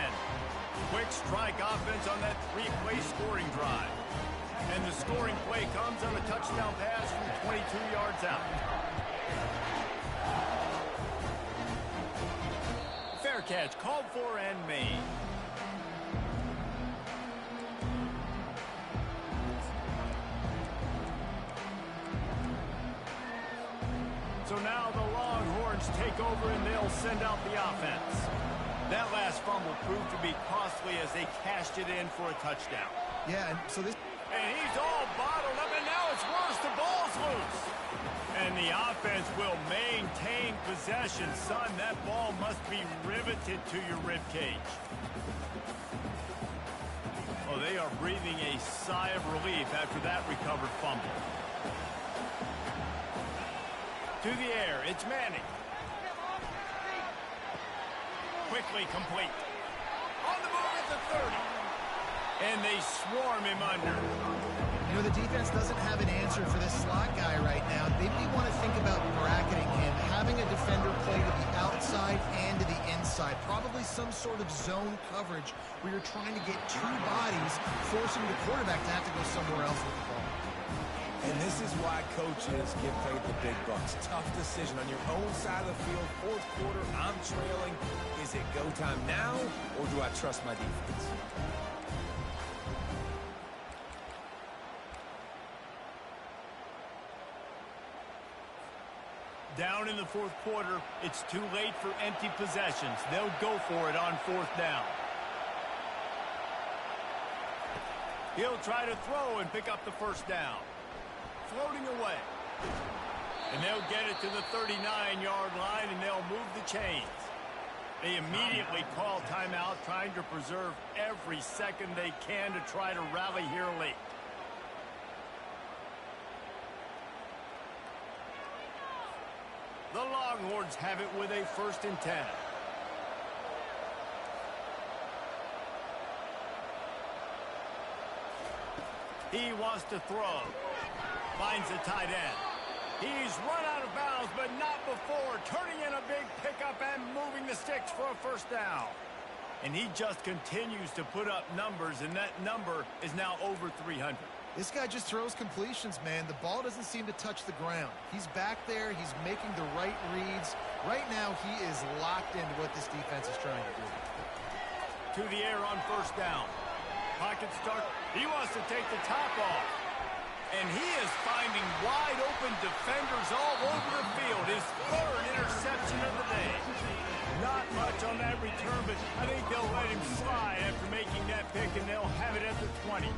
Quick strike offense on that 3-play scoring drive. And the scoring play comes on a touchdown pass from 22 yards out. Fair catch called for and made. Longhorns take over and they'll send out the offense. That last fumble proved to be costly as they cashed it in for a touchdown. Yeah, and so this... And he's all bottled up, and now it's worse. The ball's loose. And the offense will maintain possession. Son, that ball must be riveted to your ribcage. Oh, they are breathing a sigh of relief after that recovered fumble. To the air, it's Manning. Quickly complete. On the move at the 30. And they swarm him under. You know, the defense doesn't have an answer for this slot guy right now. They may want to think about bracketing him, having a defender play to the outside and to the inside. Probably some sort of zone coverage where you're trying to get two bodies, forcing the quarterback to have to go somewhere else with the ball. And this is why coaches get paid the big bucks. Tough decision on your own side of the field. Fourth quarter, I'm trailing. Is it go time now, or do I trust my defense? Down in the fourth quarter, it's too late for empty possessions. They'll go for it on fourth down. He'll try to throw and pick up the first down. Floating away. And they'll get it to the 39-yard line, and they'll move the chains. They immediately call timeout, trying to preserve every second they can to try to rally here late. The Longhorns have it with a 1st and 10. He wants to throw. Finds the tight end. He's run out of bounds, but not before. Turning in a big pickup and moving the sticks for a first down. And he just continues to put up numbers, and that number is now over 300. This guy just throws completions, man. The ball doesn't seem to touch the ground. He's back there. He's making the right reads. Right now, he is locked into what this defense is trying to do. To the air on first down. Pocket start. He wants to take the top off. And he is finding wide open defenders all over the field. His 3rd interception of the day. Not much on that return, but I think they'll let him slide after making that pick, and they'll have it at the 20.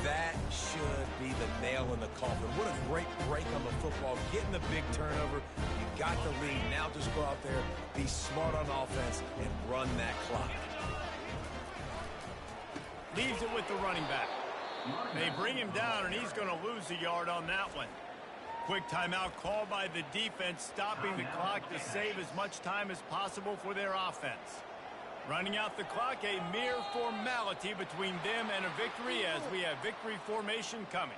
That should be the nail in the coffin. What a great break on the football. Getting the big turnover. You got the lead. Now just go out there, be smart on offense, and run that clock. Leaves it with the running back. They bring him down, and he's going to lose a yard on that one. Quick timeout called by the defense, stopping the clock to save as much time as possible for their offense. Running out the clock, a mere formality between them and a victory as we have victory formation coming.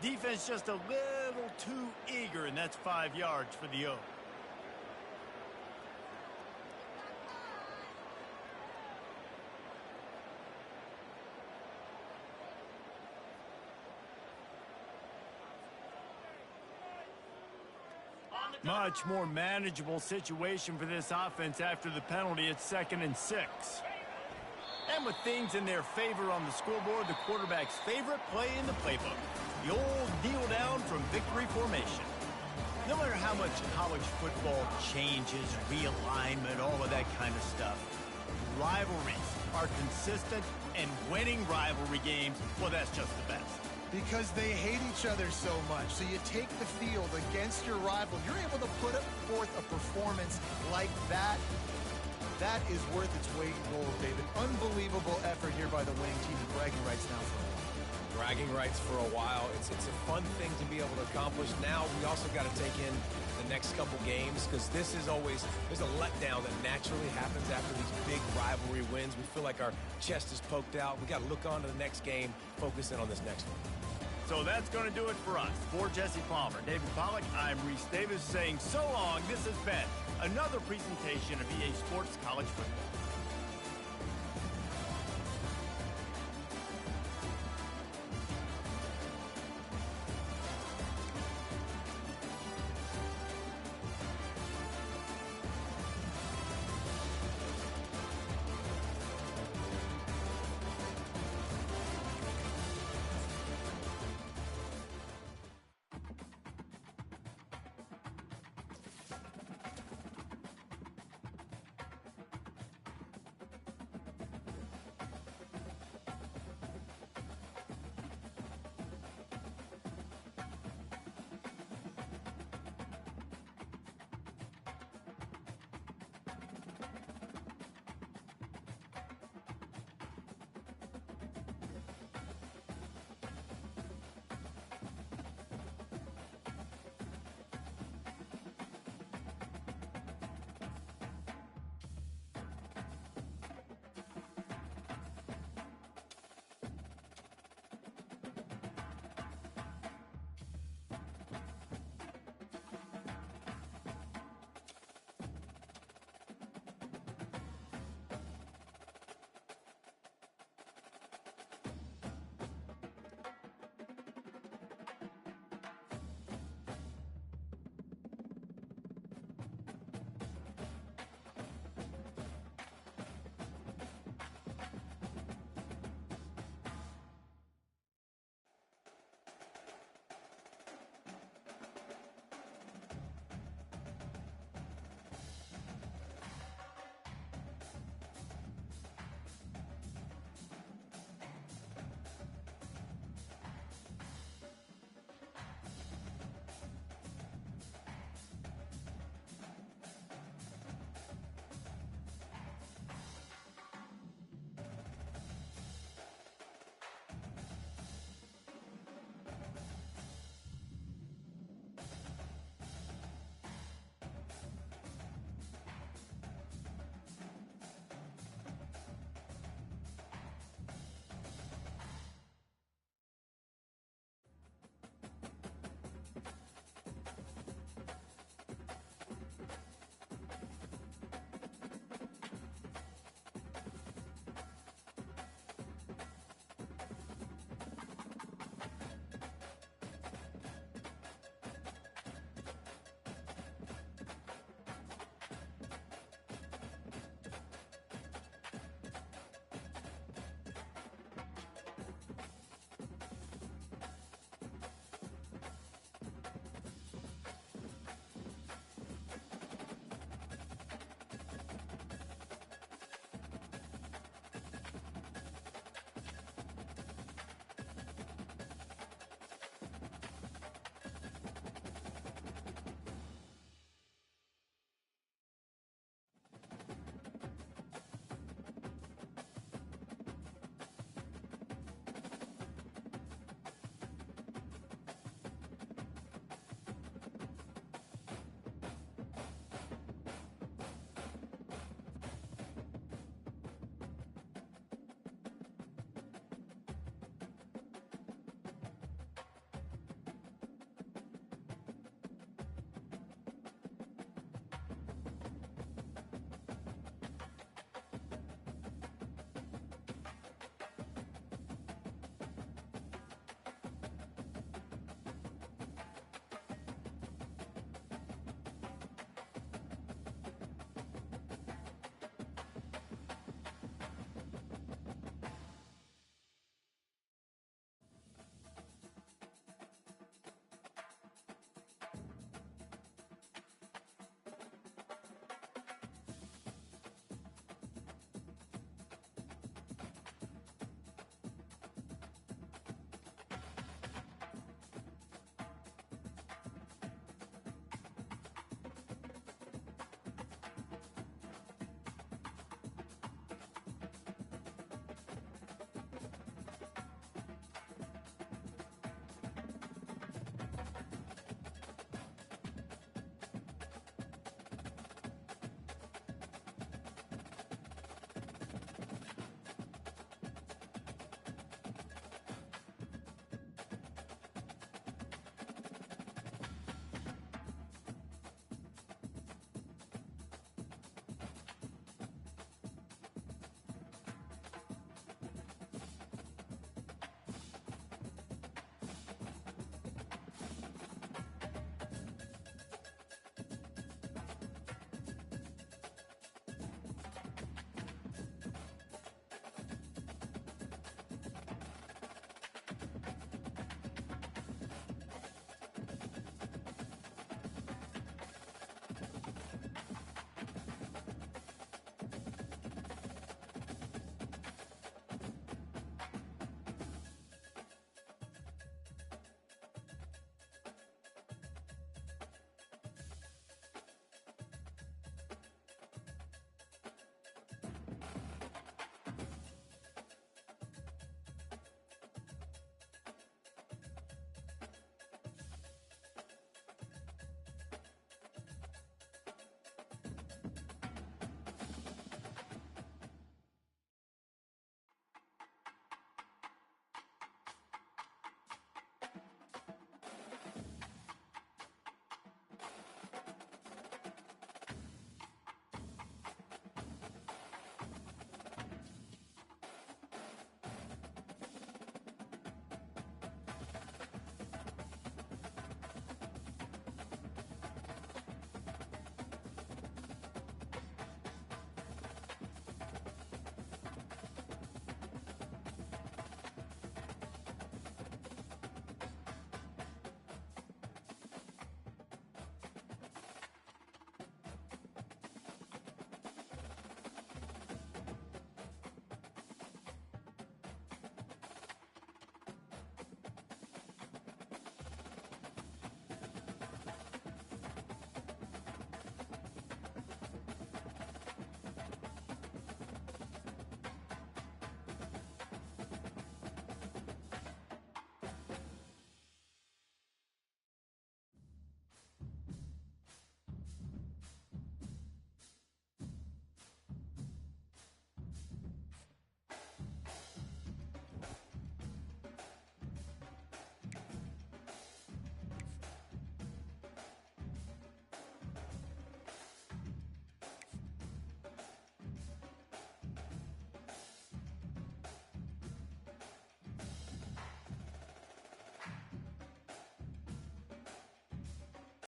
Defense just a little too eager, and that's 5 yards for the O. Much more manageable situation for this offense after the penalty at 2nd and 6. And with things in their favor on the scoreboard, the quarterback's favorite play in the playbook. The old kneel down from victory formation. No matter how much college football changes, realignment, all of that kind of stuff, rivalries are consistent, and winning rivalry games, well, that's just the best. Because they hate each other so much. So you take the field against your rival. You're able to put forth a performance like that. That is worth its weight in gold, David. Unbelievable effort here by the winning team. Bragging rights now for them. Bragging rights for a while. It's a fun thing to be able to accomplish. Now we also got to take in the next couple games, because this is always, there's a letdown that naturally happens after these big rivalry wins. We feel like our chest is poked out. We got to look on to the next game, focus in on this next one. So that's going to do it for us. For Jesse Palmer, David Pollack, I'm Reese Davis saying so long. This has been another presentation of EA Sports College Football.